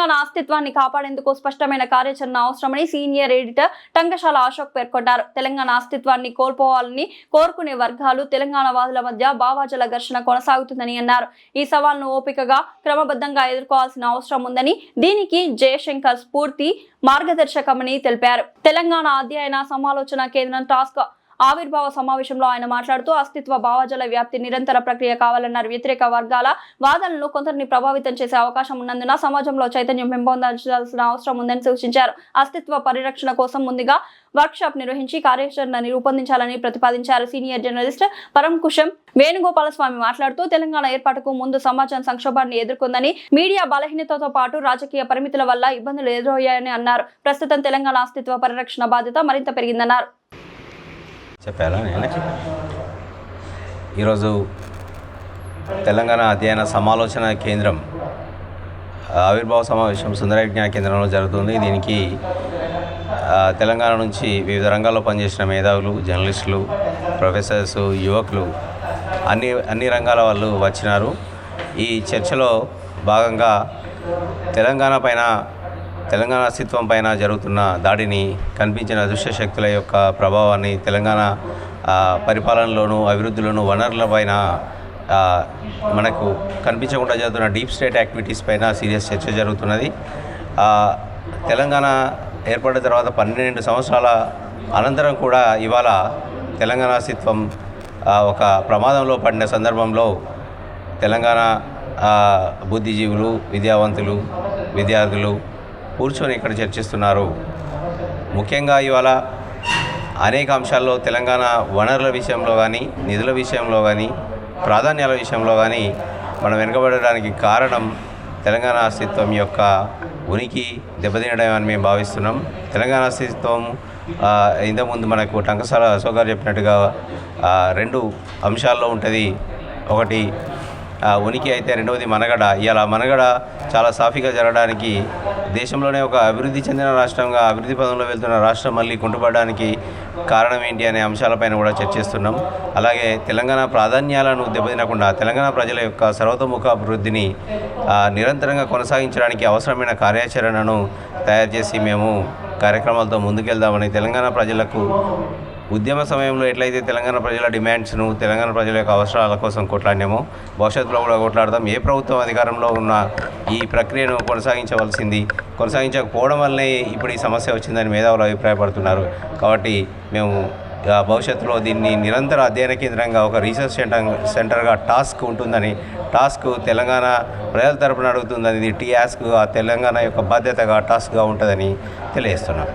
తెలంగాణ అస్తిత్వాన్ని కాపాడేందుకు స్పష్టమైన కార్యాచరణ అవసరమని సీనియర్ ఎడిటర్ టంకశాల అశోక్ పేర్కొన్నారు. తెలంగాణ అస్తిత్వాన్ని కోల్పోవాలని కోరుకునే వర్గాలు తెలంగాణ వాదుల మధ్య భావాజల ఘర్షణ కొనసాగుతుందని అన్నారు. ఈ సవాల్ను ఓపికగా క్రమబద్ధంగా ఎదుర్కోవాల్సిన అవసరం ఉందని, దీనికి జయశంకర్ స్ఫూర్తి మార్గదర్శకమని తెలిపారు. తెలంగాణ అధ్యయన సమాలోచన కేంద్రం టాస్క్ ఆవిర్భావ సమావేశంలో ఆయన మాట్లాడుతూ అస్తిత్వ భావజాల వ్యాప్తి నిరంతర ప్రక్రియ కావాలన్నారు. వ్యతిరేక వర్గాల వాదనలు కొందరిని ప్రభావితం చేసే అవకాశం ఉన్నందున సమాజంలో చైతన్యం పెంపొందించాల్సిన అవసరం ఉందని సూచించారు. అస్తిత్వ పరిరక్షణ కోసం ముందుగా వర్క్షాప్ నిర్వహించి కార్యాచరణ రూపొందించాలని ప్రతిపాదించారు. సీనియర్ జర్నలిస్ట్ పరంకుశం వేణుగోపాలస్వామి మాట్లాడుతూ తెలంగాణ ఏర్పాటుకు ముందు సమాజం సంక్షోభాన్ని ఎదుర్కొందని, మీడియా బలహీనతతో పాటు రాజకీయ పరిమితుల వల్ల ఇబ్బందులు ఎదురయ్యాయని అన్నారు. ప్రస్తుతం తెలంగాణ అస్తిత్వ పరిరక్షణ బాధ్యత మరింత పెరిగిందన్నారు. చెప్పారా నేనే ఈరోజు తెలంగాణ అధ్యయన సమాలోచన కేంద్రం ఆవిర్భావ సమావేశం సుందర విజ్ఞాన కేంద్రంలో జరుగుతుంది. దీనికి తెలంగాణ నుంచి వివిధ రంగాల్లో పనిచేసిన మేధావులు, జర్నలిస్టులు, ప్రొఫెసర్స్, యువకులు అన్ని రంగాల వాళ్ళు వచ్చినారు. ఈ చర్చలో భాగంగా తెలంగాణ అస్తిత్వం పైన జరుగుతున్న దాడిని, కనిపించిన దుష్ట శక్తుల యొక్క ప్రభావాన్ని, తెలంగాణ పరిపాలనలోను అభివృద్ధిలోను వనరుల పైన మనకు కనిపించకుండా జరుగుతున్న డీప్ స్టేట్ యాక్టివిటీస్ పైన సీరియస్ చర్చ జరుగుతున్నది. తెలంగాణ ఏర్పడిన తర్వాత 12 సంవత్సరాల అనంతరం కూడా ఇవాళ తెలంగాణ అస్తిత్వం ఒక ప్రమాదంలో పడిన సందర్భంలో తెలంగాణ బుద్ధిజీవులు, విద్యావంతులు, విద్యార్థులు కూర్చొని ఇక్కడ చర్చిస్తున్నారు. ముఖ్యంగా ఇవాళ అనేక అంశాల్లో తెలంగాణ వనరుల విషయంలో కానీ, నిధుల విషయంలో కానీ, ప్రాధాన్యాల విషయంలో కానీ మనం వెనుకబడడానికి కారణం తెలంగాణ అస్తిత్వం యొక్క ఉనికి దెబ్బతినడం అని మేము భావిస్తున్నాం. తెలంగాణ అస్తిత్వం ఇంతకుముందు మనకు టంకశాల అశోక్ గారు చెప్పినట్టుగా 2 అంశాల్లో ఉంటుంది. ఒకటి ఉనికి అయితే, రెండవది మనుగడ. ఇలా మనుగడ చాలా సాఫీగా జరగడానికి, దేశంలోనే ఒక అభివృద్ధి చెందిన రాష్ట్రంగా అభివృద్ధి పదంలో వెళ్తున్న రాష్ట్రం మళ్ళీ కుంటుపడడానికి కారణం ఏంటి అనే అంశాలపైన కూడా చర్చిస్తున్నాం. అలాగే తెలంగాణ ప్రాధాన్యాలను దెబ్బతినకుండా తెలంగాణ ప్రజల యొక్క సర్వతోముఖ అభివృద్ధిని నిరంతరంగా కొనసాగించడానికి అవసరమైన కార్యాచరణను తయారు చేసి మేము కార్యక్రమాలతో ముందుకెళ్దామని, తెలంగాణ ప్రజలకు ఉద్యమ సమయంలో ఎట్లయితే తెలంగాణ ప్రజల డిమాండ్స్ను, తెలంగాణ ప్రజల యొక్క అవసరాల కోసం కొట్లాడినామో భవిష్యత్తులో కూడా కొట్లాడదాం. ఏ ప్రభుత్వం అధికారంలో ఉన్న ఈ ప్రక్రియను కొనసాగించకపోవడం వల్లనే ఇప్పుడు ఈ సమస్య వచ్చిందని మేధావులు అభిప్రాయపడుతున్నారు. కాబట్టి మేము భవిష్యత్తులో దీన్ని నిరంతర అధ్యయన కేంద్రంగా, ఒక రీసెర్చ్ సెంటర్గా టాస్క్ ఉంటుందని, టాస్క్ తెలంగాణ ప్రజల తరపున అడుగుతుందని, ఇది టాస్క్ తెలంగాణ యొక్క బాధ్యతగా టాస్క్గా ఉంటుందని తెలియజేస్తున్నాం.